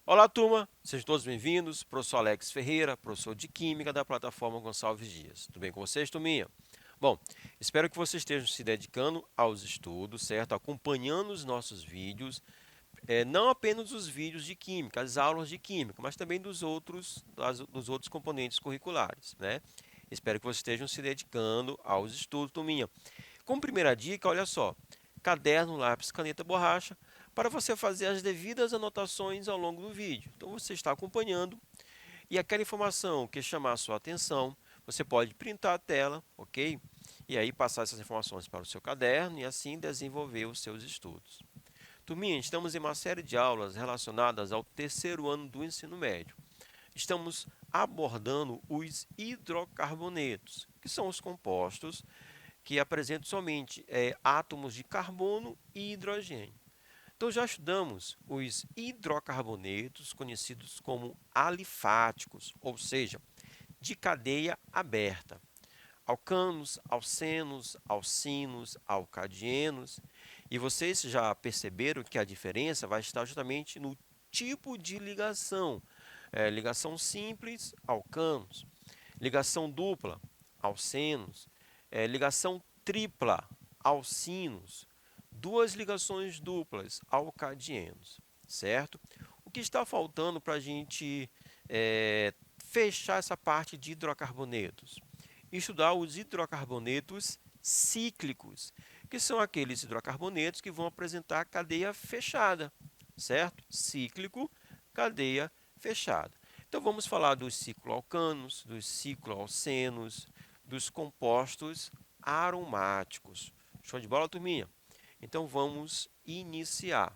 Olá, turma! Sejam todos bem-vindos. Professor Alex Ferreira, professor de Química da plataforma Gonçalves Dias. Tudo bem com vocês, turminha? Bom, espero que vocês estejam se dedicando aos estudos, certo? Acompanhando os nossos vídeos, não apenas os vídeos de Química, as aulas de Química, mas também dos outros componentes curriculares, né? Espero que vocês estejam se dedicando aos estudos, turminha. Como primeira dica, olha só, caderno, lápis, caneta, borracha, para você fazer as devidas anotações ao longo do vídeo. Então você está acompanhando e aquela informação que chamar a sua atenção, você pode printar a tela, ok? E aí passar essas informações para o seu caderno e assim desenvolver os seus estudos. Turminha, estamos em uma série de aulas relacionadas ao terceiro ano do ensino médio. Estamos abordando os hidrocarbonetos, que são os compostos que apresentam somente átomos de carbono e hidrogênio. Então, já estudamos os hidrocarbonetos, conhecidos como alifáticos, ou seja, de cadeia aberta. Alcanos, alcenos, alcinos, alcadienos. E vocês já perceberam que a diferença vai estar justamente no tipo de ligação. Ligação simples, alcanos. Ligação dupla, alcenos. Ligação tripla, alcinos. Duas ligações duplas, alcadienos, certo? O que está faltando para a gente fechar essa parte de hidrocarbonetos? Estudar os hidrocarbonetos cíclicos, que são aqueles hidrocarbonetos que vão apresentar cadeia fechada, certo? Cíclico, cadeia fechada. Então, vamos falar dos cicloalcanos, dos cicloalcenos, dos compostos aromáticos. Show de bola, turminha? Então, vamos iniciar.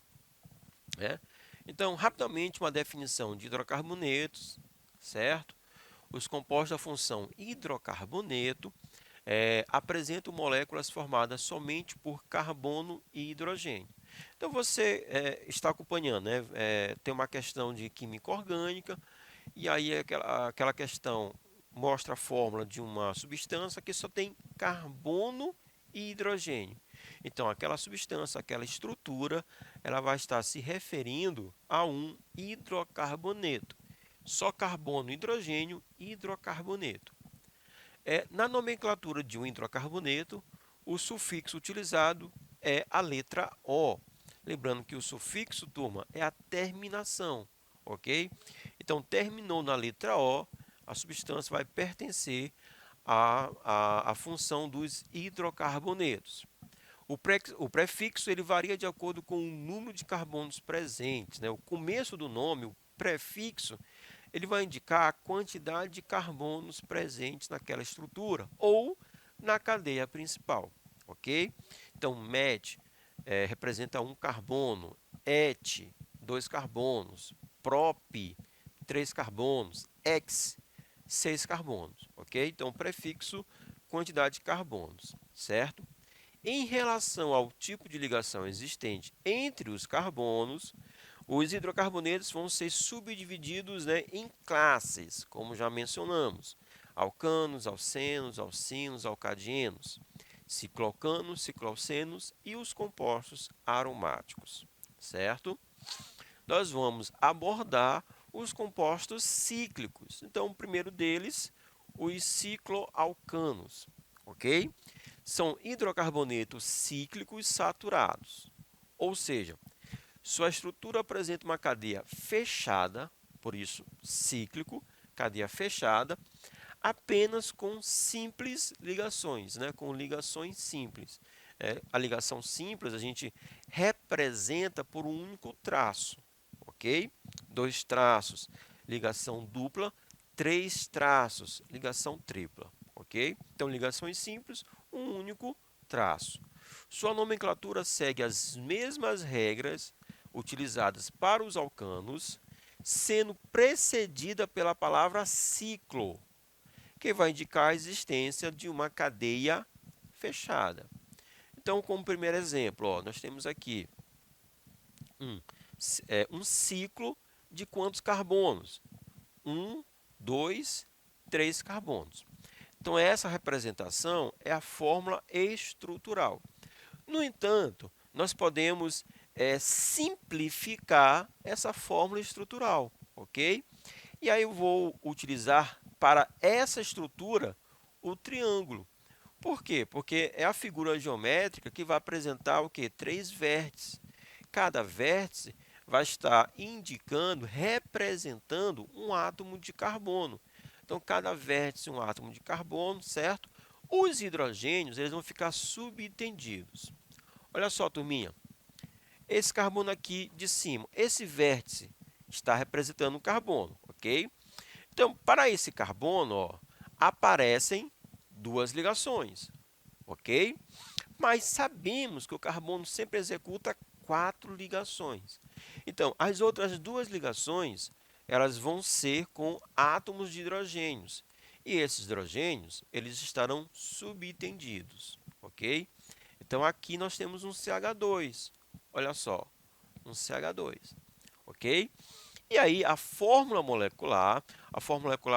Então, rapidamente, uma definição de hidrocarbonetos, certo? Os compostos da função hidrocarboneto apresentam moléculas formadas somente por carbono e hidrogênio. Então, você está acompanhando, né? Tem uma questão de química orgânica, e aí aquela questão mostra a fórmula de uma substância que só tem carbono e hidrogênio. Então, aquela substância, aquela estrutura, ela vai estar se referindo a um hidrocarboneto. Só carbono, hidrogênio e hidrocarboneto. Na nomenclatura de um hidrocarboneto, o sufixo utilizado é a letra O. Lembrando que o sufixo, turma, é a terminação, ok? Então, terminou na letra O, a substância vai pertencer à função dos hidrocarbonetos. O prefixo ele varia de acordo com o número de carbonos presentes, né? O começo do nome, o prefixo, ele vai indicar a quantidade de carbonos presentes naquela estrutura ou na cadeia principal, ok? Então, met representa um carbono, et, 2 carbonos, prop, 3 carbonos, ex, 6 carbonos, ok? Então, prefixo, quantidade de carbonos, certo? Em relação ao tipo de ligação existente entre os carbonos, os hidrocarbonetos vão ser subdivididos, né, em classes, como já mencionamos. Alcanos, alcenos, alcinos, alcadienos, cicloalcanos, cicloalcenos e os compostos aromáticos, certo? Nós vamos abordar os compostos cíclicos. Então, o primeiro deles, os cicloalcanos, ok? São hidrocarbonetos cíclicos saturados, ou seja, sua estrutura apresenta uma cadeia fechada, por isso cíclico, cadeia fechada, apenas com simples ligações, né? Com ligações simples. A ligação simples a gente representa por um único traço, ok? 2 traços, ligação dupla, 3 traços, ligação tripla, ok? Então, ligações simples, um único traço. Sua nomenclatura segue as mesmas regras utilizadas para os alcanos, sendo precedida pela palavra ciclo, que vai indicar a existência de uma cadeia fechada. Então, como primeiro exemplo, nós temos aqui um ciclo de quantos carbonos? 1, 2, 3 carbonos. Então, essa representação é a fórmula estrutural. No entanto, nós podemos simplificar essa fórmula estrutural, ok? E aí eu vou utilizar para essa estrutura o triângulo. Por quê? Porque é a figura geométrica que vai apresentar o quê? 3 vértices. Cada vértice vai estar indicando, representando um átomo de carbono. Então, cada vértice é um átomo de carbono, certo? Os hidrogênios eles vão ficar subentendidos. Olha só, turminha. Esse carbono aqui de cima, esse vértice está representando um carbono, ok? Então, para esse carbono, ó, aparecem 2 ligações, ok? Mas sabemos que o carbono sempre executa 4 ligações. Então, as outras 2 ligações, elas vão ser com átomos de hidrogênios. E esses hidrogênios, eles estarão subentendidos, ok? Então, aqui nós temos um CH2. Olha só, um CH2, ok? E aí, a fórmula molecular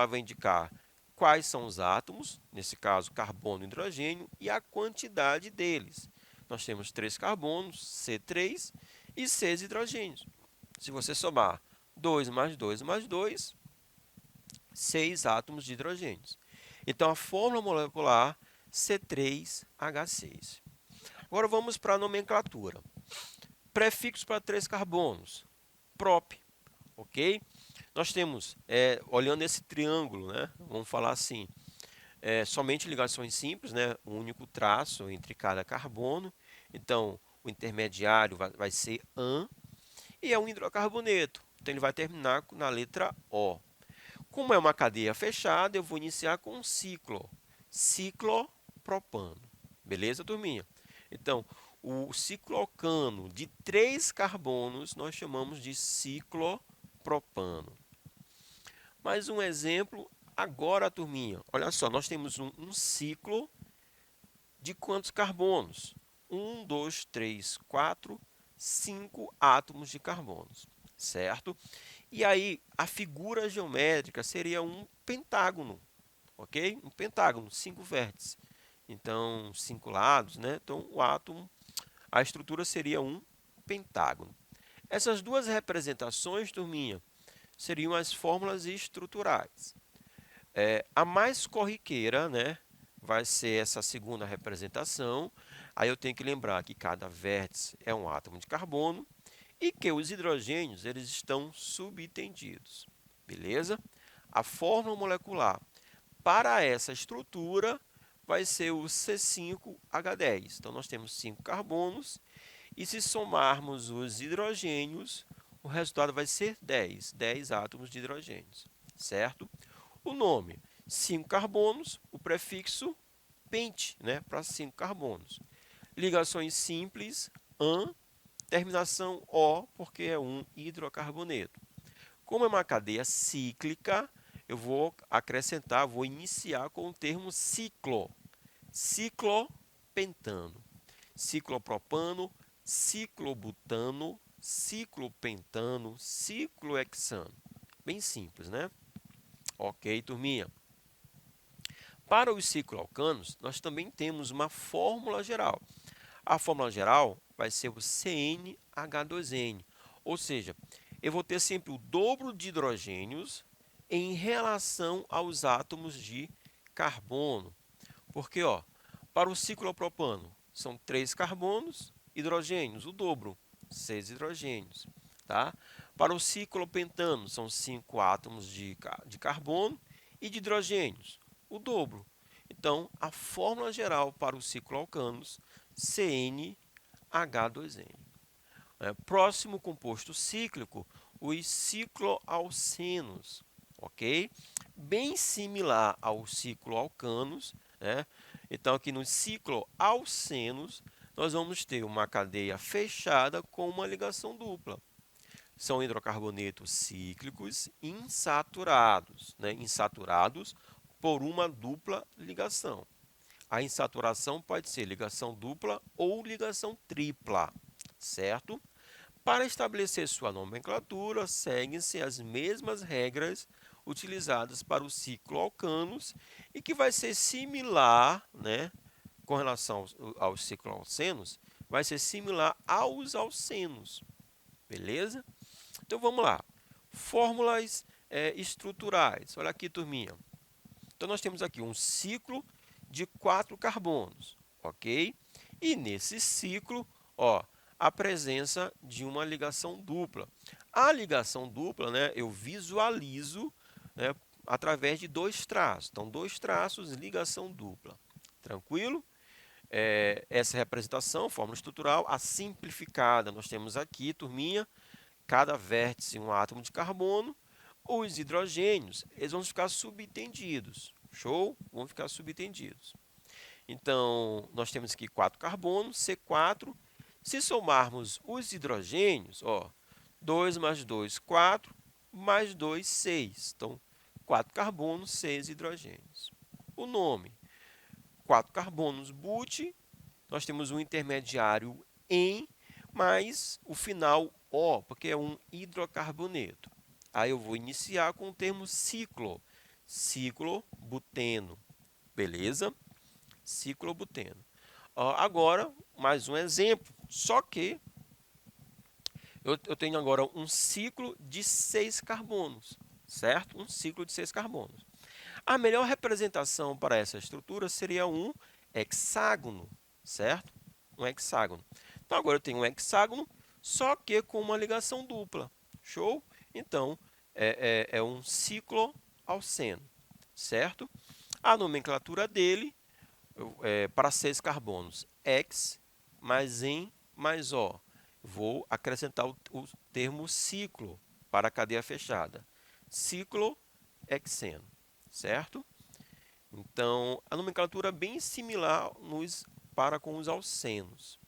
vai indicar quais são os átomos, nesse caso, carbono e hidrogênio, e a quantidade deles. Nós temos 3 carbonos, C3, e 6 hidrogênios. Se você somar 2 mais 2 mais 2, 6 átomos de hidrogênios. Então, a fórmula molecular C3H6. Agora, vamos para a nomenclatura. Prefixo para 3 carbonos, prop, ok? Nós temos, olhando esse triângulo, né, vamos falar assim, somente ligações simples, né, um único traço entre cada carbono. Então, o intermediário vai ser AN, e é um hidrocarboneto. Então, ele vai terminar na letra O. Como é uma cadeia fechada, eu vou iniciar com um ciclo, ciclopropano. Beleza, turminha? Então, o cicloalcano de 3 carbonos nós chamamos de ciclopropano. Mais um exemplo, agora, turminha. Olha só, nós temos um ciclo de quantos carbonos? 1, 2, 3, 4, 5 átomos de carbonos, certo? E aí, a figura geométrica seria um pentágono, ok? Um pentágono, 5 vértices. Então, 5 lados, né? Então, o átomo, a estrutura seria um pentágono. Essas 2 representações, turminha, seriam as fórmulas estruturais. A mais corriqueira, né, vai ser essa segunda representação. Aí eu tenho que lembrar que cada vértice é um átomo de carbono e que os hidrogênios eles estão subentendidos. Beleza? A fórmula molecular para essa estrutura vai ser o C5H10. Então, nós temos 5 carbonos e se somarmos os hidrogênios, o resultado vai ser 10 átomos de hidrogênios, certo? O nome, 5 carbonos, o prefixo pente, né, para 5 carbonos. Ligações simples, AN, terminação O, porque é um hidrocarboneto. Como é uma cadeia cíclica, eu vou acrescentar, vou iniciar com o termo ciclo, ciclopentano, ciclopropano, ciclobutano, ciclopentano, ciclohexano. Bem simples, né? Ok, turminha. Para os cicloalcanos, nós também temos uma fórmula geral. A fórmula geral vai ser o CnH2n, ou seja, eu vou ter sempre o dobro de hidrogênios em relação aos átomos de carbono. Porque, ó, para o ciclopropano, são 3 carbonos, hidrogênios, o dobro, 6 hidrogênios. Tá? Para o ciclopentano, são 5 átomos de carbono e de hidrogênios, o dobro. Então, a fórmula geral para os cicloalcanos, CnH2n. Próximo composto cíclico, os cicloalcenos, ok? Bem similar aos cicloalcanos, né? Então, aqui nos cicloalcenos, nós vamos ter uma cadeia fechada com uma ligação dupla. São hidrocarbonetos cíclicos insaturados, né? Insaturados por uma dupla ligação. A insaturação pode ser ligação dupla ou ligação tripla, certo? Para estabelecer sua nomenclatura, seguem-se as mesmas regras utilizadas para o cicloalcanos e que vai ser similar, né, com relação aos cicloalcenos, vai ser similar aos alcenos, beleza? Então vamos lá, fórmulas estruturais. Olha aqui, turminha. Então nós temos aqui um ciclo de 4 carbonos, ok? E nesse ciclo, ó, a presença de uma ligação dupla. A ligação dupla, né, eu visualizo, né, através de 2 traços. Então, 2 traços, ligação dupla. Tranquilo? Essa representação, fórmula estrutural, a simplificada, nós temos aqui, turminha, cada vértice um átomo de carbono. Os hidrogênios, eles vão ficar subtendidos. Show? Vão ficar subtendidos. Então, nós temos aqui 4 carbonos, C4. Se somarmos os hidrogênios, ó, 2 mais 2, 4, mais 2, 6. Então, 4 carbonos, 6 hidrogênios. O nome, 4 carbonos but, nós temos um intermediário em, mais o final O, porque é um hidrocarboneto. Aí eu vou iniciar com o termo ciclo, ciclobuteno, beleza? Ciclobuteno. Agora, mais um exemplo, só que eu tenho agora um ciclo de 6 carbonos, certo? Um ciclo de 6 carbonos. A melhor representação para essa estrutura seria um hexágono, certo? Um hexágono. Então, agora eu tenho um hexágono, só que com uma ligação dupla. Show? Então, é um cicloalceno, certo? A nomenclatura dele, para 6 carbonos, X mais em mais O. Vou acrescentar o termo ciclo para a cadeia fechada. Ciclohexeno, certo? Então, a nomenclatura é bem similar para com os alcenos.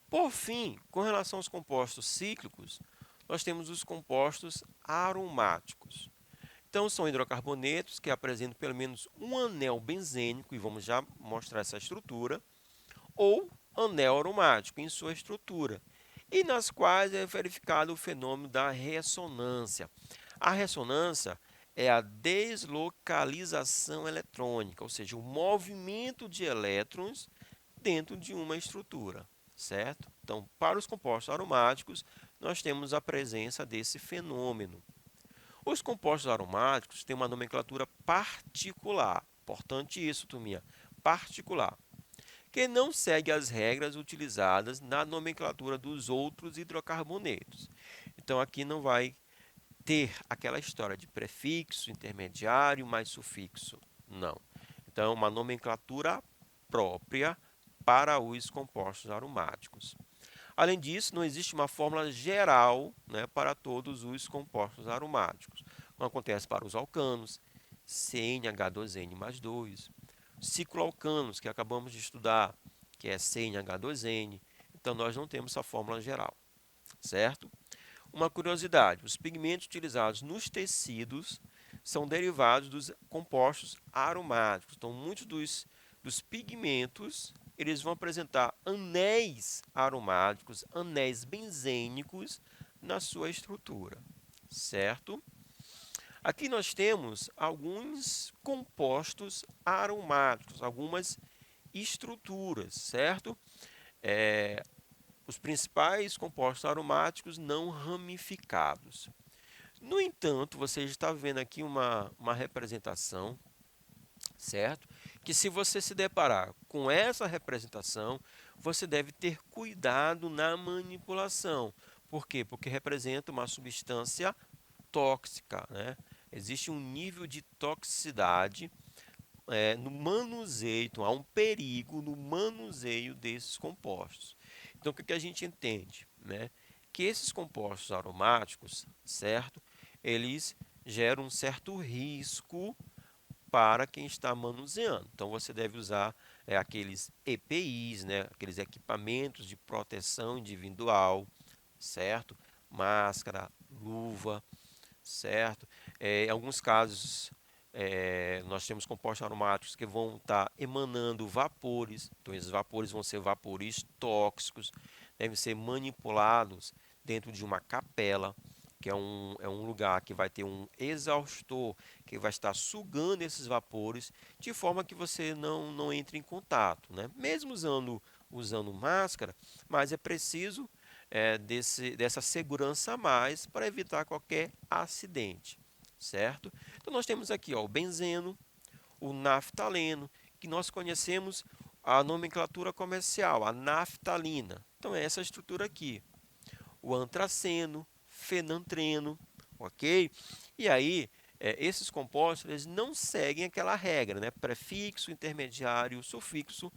Por fim, com relação aos compostos cíclicos, nós temos os compostos aromáticos. Então, são hidrocarbonetos que apresentam pelo menos um anel benzênico, e vamos já mostrar essa estrutura, ou anel aromático em sua estrutura, e nas quais é verificado o fenômeno da ressonância. A ressonância é a deslocalização eletrônica, ou seja, o movimento de elétrons dentro de uma estrutura, certo? Então, para os compostos aromáticos, nós temos a presença desse fenômeno. Os compostos aromáticos têm uma nomenclatura particular, importante isso, turminha, particular, que não segue as regras utilizadas na nomenclatura dos outros hidrocarbonetos. Então, aqui não vai ter aquela história de prefixo, intermediário, mais sufixo. Não. Então, uma nomenclatura própria para os compostos aromáticos. Além disso, não existe uma fórmula geral, né, para todos os compostos aromáticos. Como acontece para os alcanos, CnH2n mais 2. Cicloalcanos, que acabamos de estudar, que é CnH2n. Então, nós não temos essa fórmula geral, certo? Uma curiosidade, os pigmentos utilizados nos tecidos são derivados dos compostos aromáticos. Então, muitos dos pigmentos eles vão apresentar anéis aromáticos, anéis benzênicos na sua estrutura, certo? Aqui nós temos alguns compostos aromáticos, algumas estruturas, certo? Os principais compostos aromáticos não ramificados. No entanto, você está vendo aqui uma representação, certo? Que se você se deparar com essa representação, você deve ter cuidado na manipulação. Por quê? Porque representa uma substância tóxica, né? Existe um nível de toxicidade no manuseio, então há um perigo no manuseio desses compostos. Então, o que a gente entende? Né? Que esses compostos aromáticos, certo? Eles geram um certo risco para quem está manuseando. Então, você deve usar aqueles EPIs, né? Aqueles equipamentos de proteção individual, certo? Máscara, luva, certo? Em alguns casos, nós temos compostos aromáticos que vão estar emanando vapores. Então, esses vapores vão ser vapores tóxicos, devem ser manipulados dentro de uma capela, que é um lugar que vai ter um exaustor, que vai estar sugando esses vapores, de forma que você não entre em contato, né? Mesmo usando máscara, mas é preciso dessa segurança a mais para evitar qualquer acidente, certo? Então nós temos aqui ó, o benzeno, o naftaleno, que nós conhecemos a nomenclatura comercial, a naftalina. Então é essa estrutura aqui. O antraceno, fenantreno, ok? E aí, esses compostos eles não seguem aquela regra, né? Prefixo, intermediário, sufixo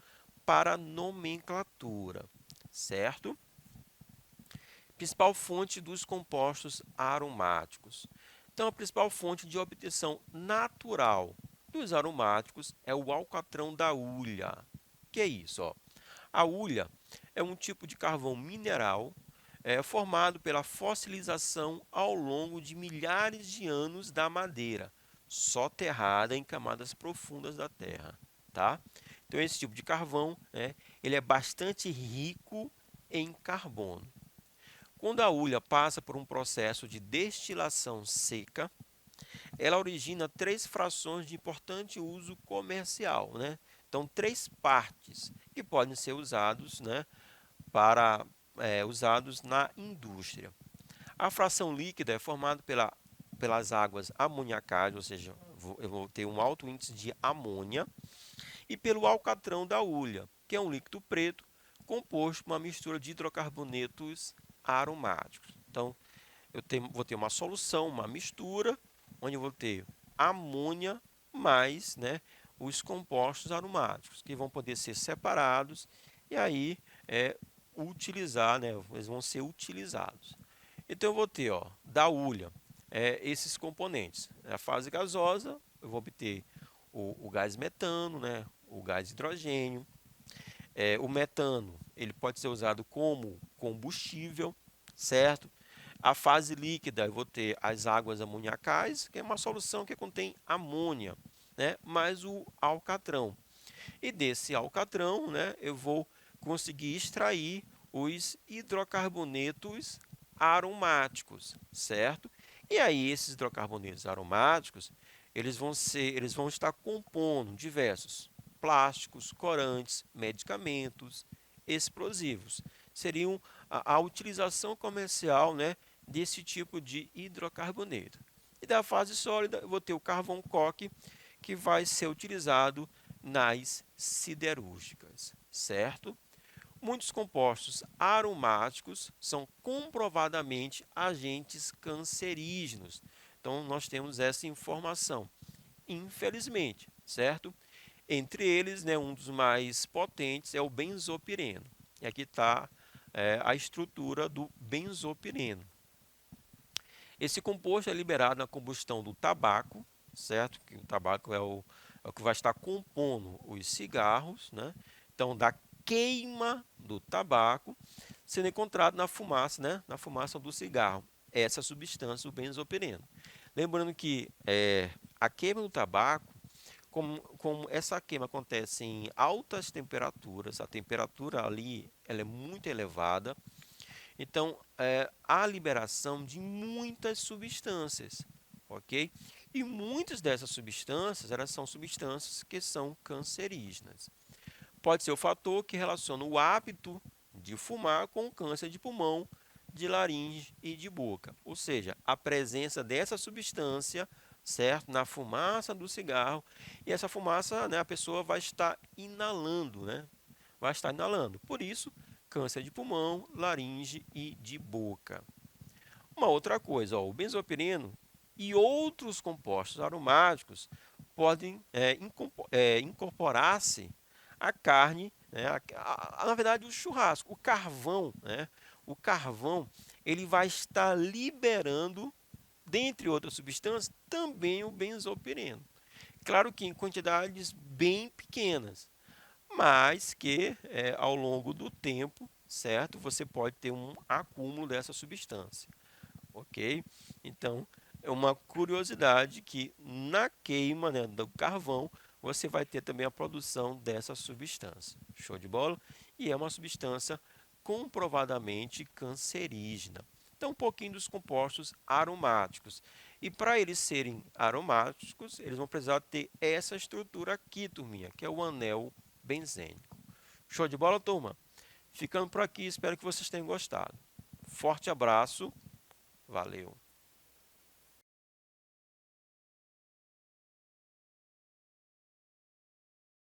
para nomenclatura, certo? Principal fonte dos compostos aromáticos. Então, a principal fonte de obtenção natural dos aromáticos é o alcatrão da hulha. Que é isso? Ó? A hulha é um tipo de carvão mineral formado pela fossilização ao longo de milhares de anos da madeira, soterrada em camadas profundas da terra. Tá? Então, esse tipo de carvão ele é bastante rico em carbono. Quando a hulha passa por um processo de destilação seca, ela origina três frações de importante uso comercial, né? Então, três partes que podem ser usados, né, usados na indústria. A fração líquida é formada pelas águas amoniacais, ou seja, eu vou ter um alto índice de amônia, e pelo alcatrão da hulha, que é um líquido preto composto por uma mistura de hidrocarbonetos aromáticos. Então, vou ter uma solução, uma mistura, onde eu vou ter amônia mais os compostos aromáticos, que vão poder ser separados e aí utilizar, eles vão ser utilizados. Então, eu vou ter da hulha esses componentes. Na fase gasosa, eu vou obter o gás metano, o gás hidrogênio. O metano ele pode ser usado como combustível, certo? A fase líquida, eu vou ter as águas amoniacais, que é uma solução que contém amônia, mais o alcatrão. E desse alcatrão, eu vou conseguir extrair os hidrocarbonetos aromáticos, certo? E aí esses hidrocarbonetos aromáticos, eles vão estar compondo diversos plásticos, corantes, medicamentos, explosivos. Seriam a utilização comercial, desse tipo de hidrocarboneto. E da fase sólida, eu vou ter o carvão coque, que vai ser utilizado nas siderúrgicas, certo? Muitos compostos aromáticos são comprovadamente agentes cancerígenos. Então, nós temos essa informação, infelizmente, certo? Entre eles, um dos mais potentes é o benzopireno. E aqui está a estrutura do benzopireno. Esse composto é liberado na combustão do tabaco, certo? Que o tabaco é o que vai estar compondo os cigarros, Então, da queima do tabaco, sendo encontrado na fumaça, na fumaça do cigarro, essa substância, o benzopireno. Lembrando que a queima do tabaco, como essa queima acontece em altas temperaturas, a temperatura ali ela é muito elevada, então há liberação de muitas substâncias, ok? E muitas dessas substâncias, elas são substâncias que são cancerígenas. Pode ser o fator que relaciona o hábito de fumar com o câncer de pulmão, de laringe e de boca. Ou seja, a presença dessa substância, certo, na fumaça do cigarro, e essa fumaça, a pessoa vai estar inalando, Vai estar inalando. Por isso, câncer de pulmão, laringe e de boca. Uma outra coisa, o benzopireno e outros compostos aromáticos podem incorporar-se à carne, na verdade o churrasco, o carvão, o carvão ele vai estar liberando, dentre outras substâncias, também o benzopireno. Claro que em quantidades bem pequenas, mas que ao longo do tempo, certo, você pode ter um acúmulo dessa substância, ok? Então, é uma curiosidade que na queima do carvão, você vai ter também a produção dessa substância. Show de bola? E é uma substância comprovadamente cancerígena. Então, um pouquinho dos compostos aromáticos. E para eles serem aromáticos, eles vão precisar ter essa estrutura aqui, turminha, que é o anel benzênico. Show de bola, turma? Ficando por aqui, espero que vocês tenham gostado. Forte abraço, valeu!